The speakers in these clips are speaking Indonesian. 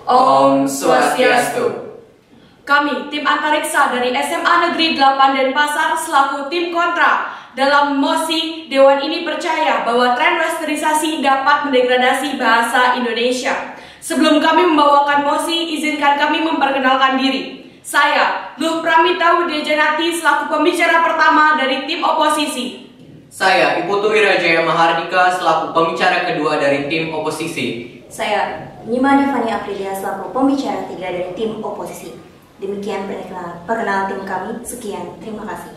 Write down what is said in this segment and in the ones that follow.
Om Swastiastu. Kami, tim antariksa dari SMA Negeri 8 Denpasar selaku tim kontra dalam mosi Dewan ini percaya bahwa tren westernizasi dapat mendegradasi bahasa Indonesia. Sebelum kami membawakan mosi, izinkan kami memperkenalkan diri. Saya, Luh Pramita Widyajanati selaku pembicara pertama dari tim oposisi. Saya, Ibu Tuwirajaya Mahardika selaku pembicara kedua dari tim oposisi. Saya, Nima Devani Aprilia selaku pembicara tiga dari tim oposisi. Demikian perkenalan tim kami. Sekian, terima kasih.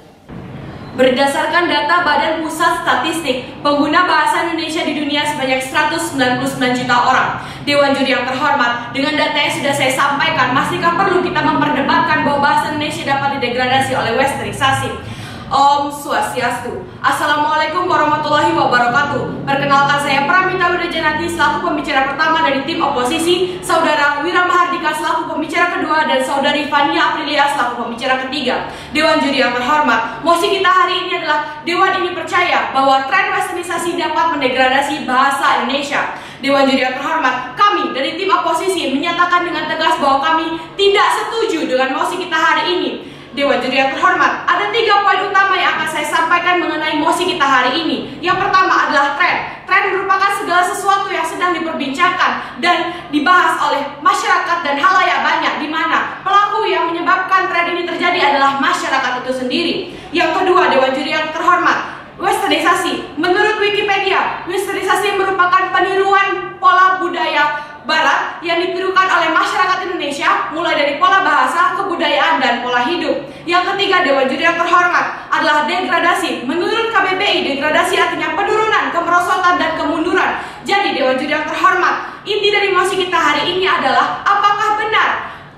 Berdasarkan data Badan Pusat Statistik, pengguna bahasa Indonesia di dunia sebanyak 199 juta orang. Dewan juri yang terhormat, dengan data yang sudah saya sampaikan, masihkah perlu kita memperdebatkan bahwa bahasa Indonesia dapat didegradasi oleh westernisasi? Om Swastiastu. Assalamualaikum warahmatullahi wabarakatuh. Perkenalkan, saya Pramita Widyajanati selaku pembicara pertama dari tim oposisi, Saudara Wira Mahardika selaku pembicara kedua, dan Saudari Fania Aprilia selaku pembicara ketiga. Dewan juri yang terhormat, mosi kita hari ini adalah Dewan ini percaya bahwa tren westernisasi dapat mendegradasi bahasa Indonesia. Dewan juri yang terhormat, kami dari tim oposisi menyatakan dengan tegas bahwa kami tidak setuju dengan mosi kita hari ini. Dewan juri yang terhormat, ada 3 poin utama yang akan saya sampaikan mengenai mosi kita hari ini. Yang pertama adalah tren. Tren merupakan segala sesuatu yang sedang diperbincangkan dan dibahas oleh masyarakat dan halayak banyak, di mana pelaku yang menyebabkan tren ini terjadi adalah masyarakat itu sendiri. Yang kedua, Dewan juri yang terhormat, westernisasi. Menurut Wikipedia, westernisasi merupakan peniruan pola budaya Barat yang ditirukan oleh masyarakat Indonesia, mulai dari pola bahasa, kebudayaan, dan pola hidup. Yang ketiga, Dewan juri yang terhormat, adalah degradasi. Menurut KBBI, degradasi artinya penurunan, kemerosotan, dan kemunduran. Jadi, Dewan juri yang terhormat, inti dari mosi kita hari ini adalah apakah benar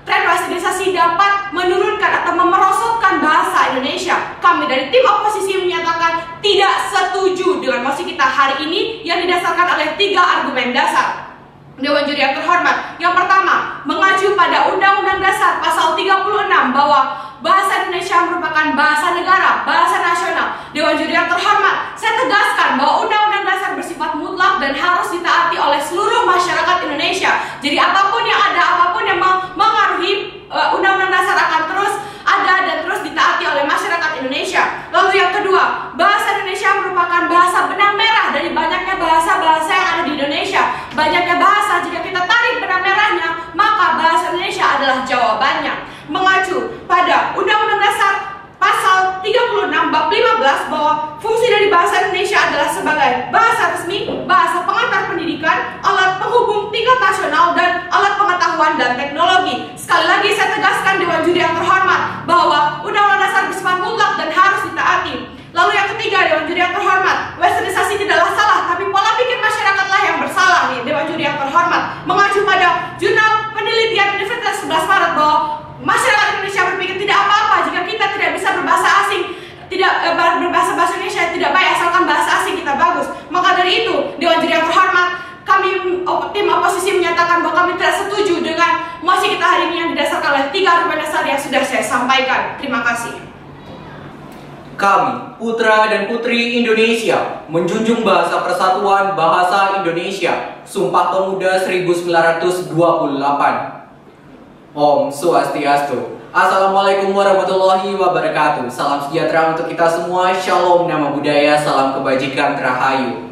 tren westernisasi dapat menurunkan atau memerosotkan bahasa Indonesia? Kami dari tim oposisi menyatakan tidak setuju dengan mosi kita hari ini yang didasarkan oleh 3 argumen dasar. Dewan juri yang terhormat, yang pertama, mengacu pada Undang-Undang Dasar Pasal 36 bahwa bahasa Indonesia merupakan bahasa negara, bahasa nasional. Dewan juri yang terhormat, saya tegaskan bahwa Undang-Undang Dasar bersifat mutlak dan harus ditaati oleh seluruh masyarakat Indonesia. Jadi apapun yang ada, apapun yang mengaruhi Undang-Undang Dasar akan terus ada dan terus ditaati oleh masyarakat Indonesia. Lalu yang kedua, bahasa Indonesia merupakan bahasa benang merah dari banyaknya bahasa-bahasa yang ada di Indonesia. Banyaknya bahasa, jika kita tarik benang merahnya, maka bahasa Indonesia adalah jawabannya. Mengacu pada Undang-Undang Dasar Pasal 36 Bab 15 bahwa fungsi dari bahasa Indonesia adalah sebagai bahasa resmi, bahasa pengantar pendidikan, alat penghubung tingkat nasional, dan alat pengetahuan dan teknologi. Sekali lagi saya tegaskan, Dewan juri yang terhormat, bahwa Undang-Undang Dasar bersifat mutlak dan harus ditaati. Lalu yang ketiga, Dewan juri yang terhormat, westernisasi tidaklah salah, tapi pola pikir masyarakatlah yang bersalah. Dewan juri yang terhormat, mengacu pada Jurnal Penelitian Universitas 11 Maret bahwa masyarakat Indonesia berpikir tidak apa-apa jika kita tidak bisa berbahasa asing, tidak berbahasa Indonesia tidak baik asalkan bahasa asing kita bagus. Maka dari itu, Dewan juri yang terhormat, kami tim oposisi menyatakan bahwa kami tidak setuju dengan mosi kita hari ini yang didasarkan oleh 3 argumen dasar yang sudah saya sampaikan. Terima kasih. Kami, putra dan putri Indonesia, menjunjung bahasa persatuan bahasa Indonesia. Sumpah Pemuda 1928. Om Swastiastu. Assalamualaikum warahmatullahi wabarakatuh. Salam sejahtera untuk kita semua. Shalom nama budaya, salam kebajikan terahayu.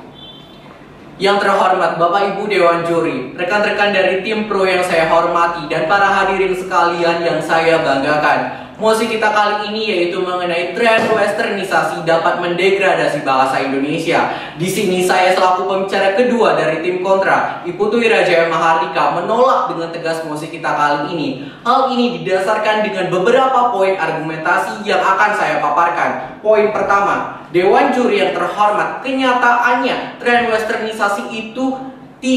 Yang terhormat Bapak Ibu Dewan Juri, rekan-rekan dari tim pro yang saya hormati, dan para hadirin sekalian yang saya banggakan. Mosi kita kali ini yaitu mengenai tren westernisasi dapat mendegradasi bahasa Indonesia. Di sini saya selaku pembicara kedua dari tim kontra, Ibu Tuwirajaya Mahardika, menolak dengan tegas mosi kita kali ini. Hal ini didasarkan dengan beberapa poin argumentasi yang akan saya paparkan. Poin pertama, Dewan juri yang terhormat, kenyataannya tren westernisasi itu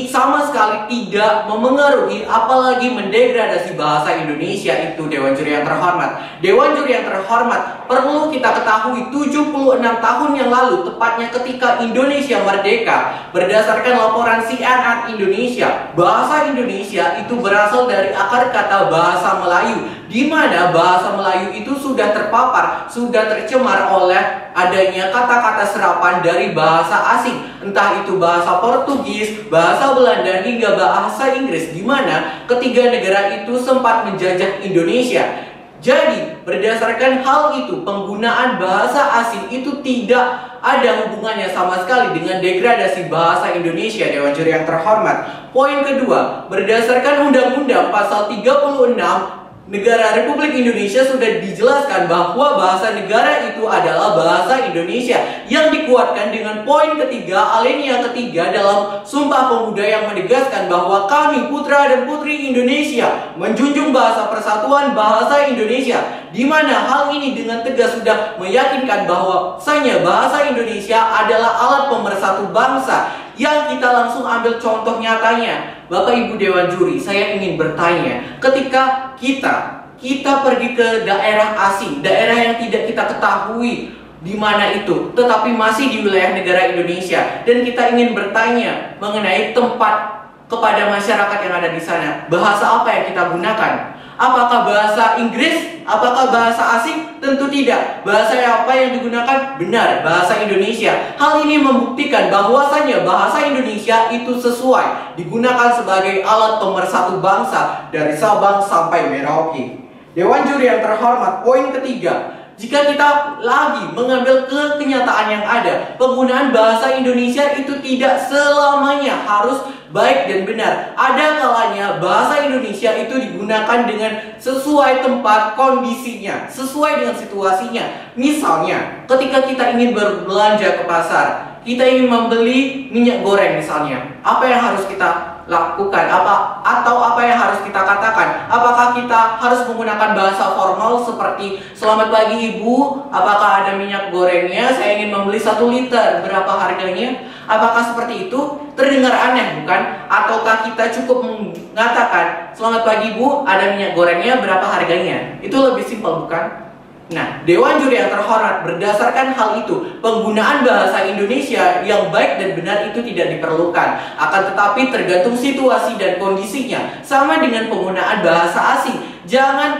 sama sekali tidak memengaruhi apalagi mendegradasi bahasa Indonesia itu. Dewan juri yang terhormat, Dewan juri yang terhormat, perlu kita ketahui 76 tahun yang lalu, tepatnya ketika Indonesia merdeka, berdasarkan laporan CNN Indonesia, bahasa Indonesia itu berasal dari akar kata bahasa Melayu, di mana bahasa Melayu itu sudah terpapar, sudah tercemar oleh adanya kata-kata serapan dari bahasa asing, entah itu bahasa Portugis, bahasa Belanda, hingga bahasa Inggris, di mana ketiga negara itu sempat menjajah Indonesia. Jadi, berdasarkan hal itu, penggunaan bahasa asing itu tidak ada hubungannya sama sekali dengan degradasi bahasa Indonesia, Dewan Juri yang terhormat. Poin kedua, berdasarkan Undang-Undang Pasal 36 Negara Republik Indonesia sudah dijelaskan bahwa bahasa negara itu adalah bahasa Indonesia, yang dikuatkan dengan poin ketiga alinea ketiga dalam Sumpah Pemuda yang menegaskan bahwa kami putra dan putri Indonesia menjunjung bahasa persatuan bahasa Indonesia, di mana hal ini dengan tegas sudah meyakinkan bahwasanya bahasa Indonesia adalah alat pemersatu bangsa, yang kita langsung ambil contoh nyatanya. Bapak Ibu Dewan Juri, saya ingin bertanya, ketika kita pergi ke daerah asing, daerah yang tidak kita ketahui di mana itu, tetapi masih di wilayah negara Indonesia, dan kita ingin bertanya mengenai tempat kepada masyarakat yang ada di sana, bahasa apa yang kita gunakan? Apakah bahasa Inggris? Apakah bahasa asing? Tentu tidak. Bahasa apa yang digunakan? Benar, bahasa Indonesia. Hal ini membuktikan bahwasanya bahasa Indonesia itu sesuai digunakan sebagai alat pemersatu bangsa dari Sabang sampai Merauke. Dewan Juri yang terhormat, poin ketiga, jika kita lagi mengambil ke kenyataan yang ada, penggunaan bahasa Indonesia itu tidak selamanya harus baik dan benar. Ada kalanya bahasa Indonesia itu digunakan dengan sesuai tempat kondisinya, sesuai dengan situasinya. Misalnya, ketika kita ingin berbelanja ke pasar, kita ingin membeli minyak goreng misalnya, apa yang harus kita lakukan? Apa yang harus kita katakan? Apakah kita harus menggunakan bahasa formal seperti "Selamat pagi Ibu, apakah ada minyak gorengnya? Saya ingin membeli 1 liter, berapa harganya?" Apakah seperti itu? Terdengar aneh, bukan? Ataukah kita cukup mengatakan "Selamat pagi Bu, ada minyak gorengnya, berapa harganya?" Itu lebih simpel, bukan? Nah, Dewan Juri yang terhormat, berdasarkan hal itu, penggunaan bahasa Indonesia yang baik dan benar itu tidak diperlukan. Akan tetapi tergantung situasi dan kondisinya. Sama dengan penggunaan bahasa asing. Jangan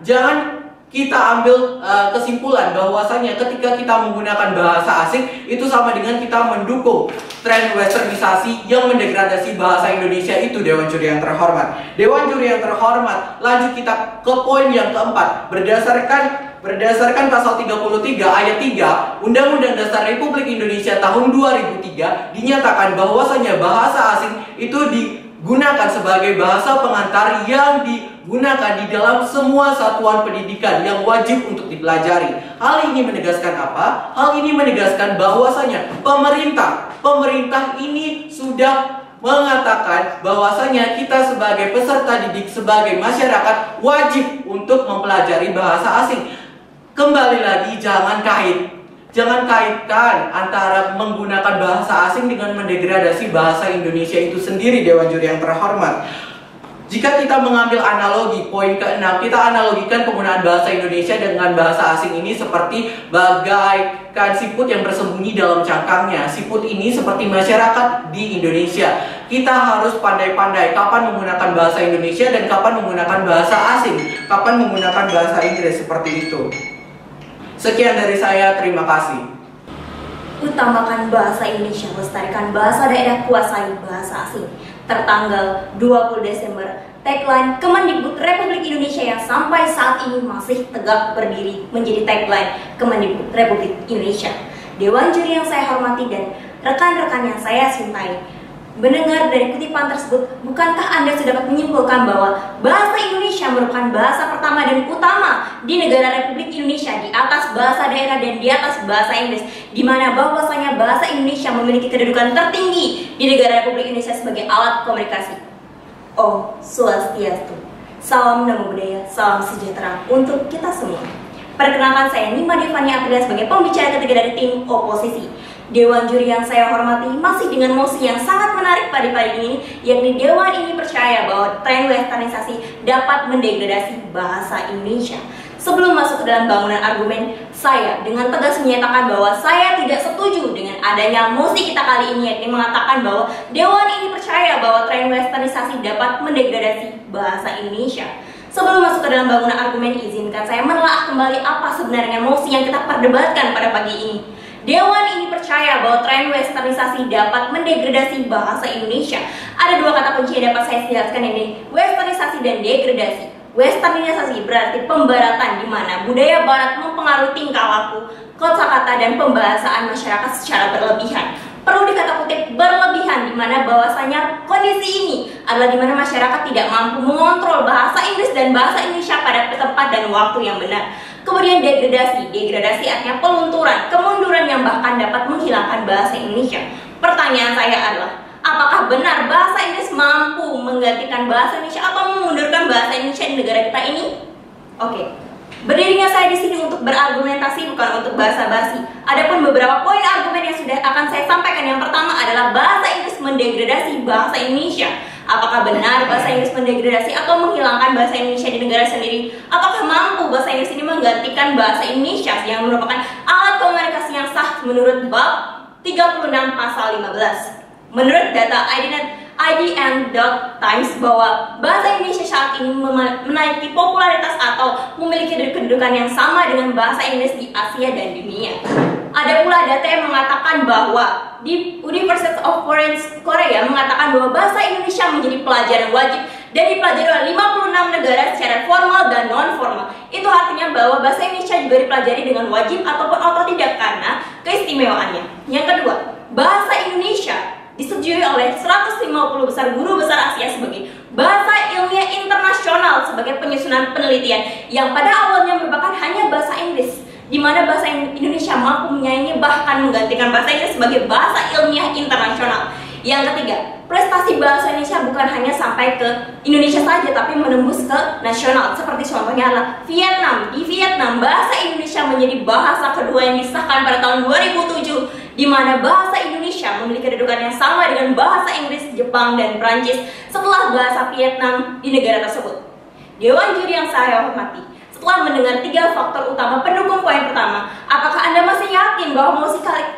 jangan kita ambil kesimpulan bahwasanya ketika kita menggunakan bahasa asing itu sama dengan kita mendukung tren westernisasi yang mendegradasi bahasa Indonesia itu, Dewan Juri yang terhormat. Dewan Juri yang terhormat, lanjut kita ke poin yang keempat. Berdasarkan pasal 33 ayat 3 Undang-Undang Dasar Republik Indonesia tahun 2003 dinyatakan bahwasanya bahasa asing itu digunakan sebagai bahasa pengantar yang digunakan di dalam semua satuan pendidikan yang wajib untuk dipelajari. Hal ini menegaskan apa? Hal ini menegaskan bahwasanya pemerintah ini sudah mengatakan bahwasanya kita sebagai peserta didik, sebagai masyarakat wajib untuk mempelajari bahasa asing. Kembali lagi, jangan kaitkan antara menggunakan bahasa asing dengan mendegradasi bahasa Indonesia itu sendiri, Dewan Juri yang terhormat. Jika kita mengambil analogi, poin ke-6, kita analogikan penggunaan bahasa Indonesia dengan bahasa asing ini seperti bagaikan siput yang bersembunyi dalam cangkangnya. Siput ini seperti masyarakat di Indonesia. Kita harus pandai-pandai kapan menggunakan bahasa Indonesia dan kapan menggunakan bahasa asing, kapan menggunakan bahasa Inggris, seperti itu. Sekian dari saya, terima kasih. Utamakan bahasa Indonesia, lestarikan bahasa daerah, kuasai bahasa asing. Tertanggal 20 Desember, tagline Kemendikbud Republik Indonesia yang sampai saat ini masih tegak berdiri menjadi tagline Kemendikbud Republik Indonesia. Dewan Juri yang saya hormati dan rekan-rekan yang saya cintai, mendengar dari kutipan tersebut, bukankah Anda sudah dapat menyimpulkan bahwa bahasa Indonesia merupakan bahasa pertama dan utama di negara Republik Indonesia, di atas bahasa daerah dan di atas bahasa Inggris, di mana bahwasanya bahasa Indonesia memiliki kedudukan tertinggi di negara Republik Indonesia sebagai alat komunikasi. Om Swastiastu. Salam Namo Buddhaya, salam sejahtera untuk kita semua. Perkenalkan, saya Nima Devani Aprilia sebagai pembicara ketiga dari tim oposisi. Dewan Juri yang saya hormati masih dengan mosi yang sangat menarik pada pagi ini, yakni Dewan ini percaya bahwa tren westernisasi dapat mendegradasi bahasa Indonesia. Sebelum masuk ke dalam bangunan argumen, saya dengan tegas menyatakan bahwa saya tidak setuju dengan adanya mosi kita kali ini, yakni mengatakan bahwa Dewan ini percaya bahwa tren westernisasi dapat mendegradasi bahasa Indonesia. Sebelum masuk ke dalam bangunan argumen, izinkan saya menelaah kembali kembali apa sebenarnya mosi yang kita perdebatkan pada pagi ini. Dewan ini percaya bahwa tren westernisasi dapat mendegradasi bahasa Indonesia. Ada dua kata kunci yang dapat saya jelaskan ini, westernisasi dan degradasi. Westernisasi berarti pembaratan, di mana budaya barat mempengaruhi tingkah laku, kosakata dan pembahasaan masyarakat secara berlebihan. Perlu dikata kutip berlebihan, di mana bahwasanya kondisi ini adalah di mana masyarakat tidak mampu mengontrol bahasa Inggris dan bahasa Indonesia pada tempat dan waktu yang benar. Kemudian degradasi artinya pelunturan, kemunduran yang bahkan dapat menghilangkan bahasa Indonesia. Pertanyaan saya adalah, apakah benar bahasa Inggris mampu menggantikan bahasa Indonesia atau memundurkan bahasa Indonesia di negara kita ini? Oke. Berdirinya saya di sini untuk berargumentasi, bukan untuk basa-basi. Adapun beberapa poin argumen yang sudah akan saya sampaikan. Yang pertama adalah bahasa Inggris mendegradasi bahasa Indonesia. Apakah benar bahasa Inggris mendegradasi atau menghilangkan bahasa Indonesia di negara sendiri? Ataukah mampu bahasa Inggris ini menggantikan bahasa Indonesia yang merupakan alat komunikasi yang sah menurut bab 36 pasal 15? Menurut data IDN.Times bahwa bahasa Indonesia saat ini menaiki popularitas atau memiliki kedudukan yang sama dengan bahasa Inggris di Asia dan dunia. Ada pula data yang mengatakan bahwa di University of Foreign Korea mengatakan bahwa bahasa Indonesia menjadi pelajaran wajib dan dipelajari oleh 56 negara secara formal dan non-formal. Itu artinya bahwa bahasa Indonesia juga dipelajari dengan wajib ataupun otodidak karena keistimewaannya. Yang kedua, bahasa Indonesia disetujui oleh 150 besar guru besar Asia sebagai bahasa ilmiah internasional sebagai penyusunan penelitian yang pada awalnya merupakan hanya bahasa Inggris, di mana bahasa Indonesia mampu menyaingi bahkan menggantikan bahasa Inggris sebagai bahasa ilmiah internasional. Yang ketiga, prestasi bahasa Indonesia bukan hanya sampai ke Indonesia saja tapi menembus ke nasional. Seperti contohnya adalah Vietnam. Di Vietnam, bahasa Indonesia menjadi bahasa kedua yang disahkan pada tahun 2007, di mana bahasa Indonesia memiliki kedudukan yang sama dengan bahasa Inggris, Jepang, dan Prancis setelah bahasa Vietnam di negara tersebut. Dewan juri yang saya hormati, setelah mendengar 3 faktor utama pendukung poin pertama, apakah Anda masih yakin bahwa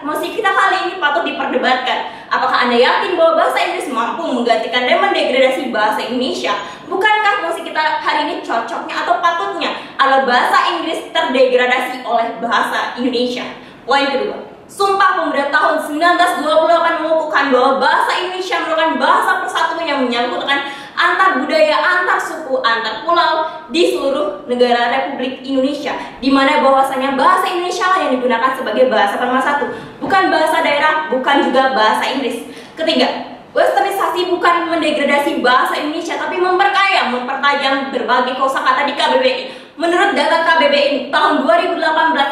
mosi kita kali ini patut diperdebatkan? Apakah Anda yakin bahwa bahasa Inggris mampu menggantikan dan mendegradasi bahasa Indonesia? Bukankah mosi kita hari ini cocoknya atau patutnya adalah bahasa Inggris terdegradasi oleh bahasa Indonesia? Poin kedua, Sumpah Pemuda tahun 1928 mengukuhkan bahwa bahasa Indonesia merupakan bahasa persatuan yang menyangkutkan antar budaya, antar suku, antar pulau di seluruh negara Republik Indonesia, di mana bahwasanya bahasa Indonesia yang digunakan sebagai bahasa pemersatu, bukan bahasa daerah, bukan juga bahasa Inggris. Ketiga, westernisasi bukan mendegradasi bahasa Indonesia, tapi memperkaya, mempertajam berbagai kosakata di KBBI. Menurut data KBBI tahun 2018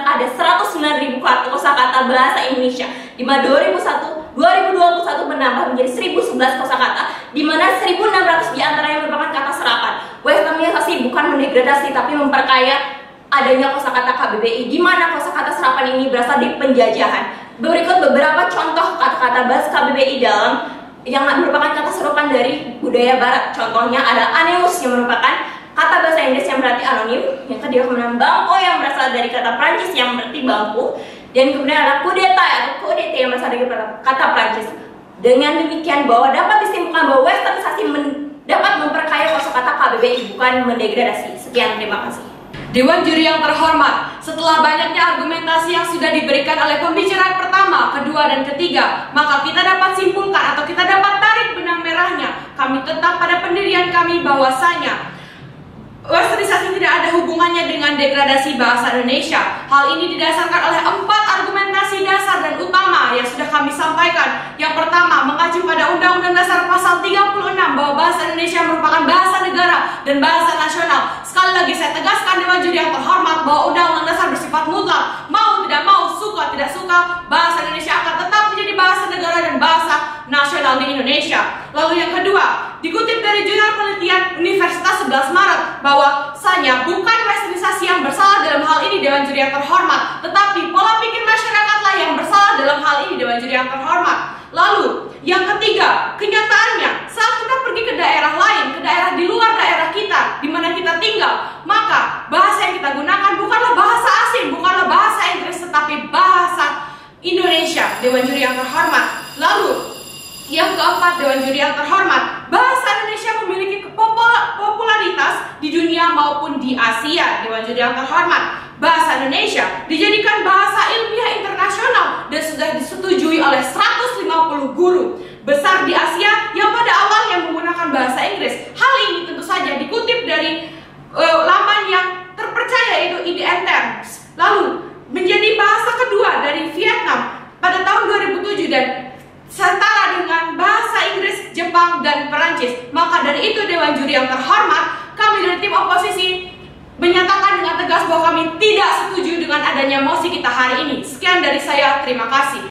ada 109.000 kosakata bahasa Indonesia, di mana 2021 menambah menjadi 1.011 kosakata, di mana 1.600 diantaranya merupakan kata serapan. Westernisasi bukan mendegradasi tapi memperkaya adanya kosakata KBBI, di mana kosakata serapan ini berasal dari penjajahan. Berikut beberapa contoh kata-kata bahasa KBBI dalam yang merupakan kata serupan dari budaya barat. Contohnya ada animus yang merupakan kata bahasa Inggris yang berarti anonim, yang kedua kemudian bangko yang berasal dari kata Prancis yang berarti bangku, dan kemudian ada kudeta atau kudeta yang berasal dari kata Prancis. Dengan demikian bahwa dapat disimpulkan bahwa westernisasi dapat memperkaya kosakata KBBI bukan mendegradasi. Sekian, terima kasih. Dewan juri yang terhormat, setelah banyaknya argumentasi yang sudah diberikan oleh pembicaraan pertama, kedua, dan ketiga, maka kita dapat simpulkan atau kita dapat tarik benang merahnya. Kami tetap pada pendirian kami bahwasanya westernisasi tidak ada hubungannya dengan degradasi bahasa Indonesia. Hal ini didasarkan oleh 4 argumentasi dasar dan utama yang sudah kami sampaikan. Yang pertama, mengacu pada Undang-Undang Dasar Pasal 36 bahwa bahasa Indonesia merupakan bahasa negara dan bahasa nasional. Sekali lagi saya tegaskan Dewan Juri yang terhormat bahwa Undang-Undang Dasar bersifat mutlak. Mau tidak mau, suka tidak suka, bahasa Indonesia akan tetap menjadi bahasa negara dan bahasa nasional di Indonesia. Lalu yang kedua, dikutip dari jurnal penelitian Universitas 11 Maret bahwasanya bukan westernisasi yang bersalah dalam hal ini Dewan Juri yang terhormat, tetapi pola pikir masyarakatlah yang bersalah dalam hal ini Dewan Juri yang terhormat. Lalu yang ketiga, kenyataannya saat kita pergi ke daerah lain, ke daerah di luar daerah kita, di mana kita tinggal, maka bahasa yang kita gunakan bukanlah bahasa asing, bukanlah bahasa Inggris, tetapi bahasa Indonesia. Dewan Juri yang terhormat. Lalu yang keempat, Dewan Juri yang terhormat, bahasa Indonesia memiliki popularitas di dunia maupun di Asia. Dewan Juri yang terhormat, bahasa Indonesia dijadikan bahasa ilmiah internasional dan sudah disetujui oleh 150 guru besar di Asia yang pada awalnya menggunakan bahasa Inggris. Hal ini tentu saja dikutip dari laman yang terpercaya, yaitu IDN Terms. Lalu menjadi bahasa kedua dari Vietnam pada tahun 2007 dan setara dengan bahasa Inggris, Jepang, dan Perancis. Maka dari itu Dewan Juri yang terhormat, kami dari tim oposisi menyatakan dengan tegas bahwa kami tidak setuju dengan adanya mosi kita hari ini. Sekian dari saya, terima kasih.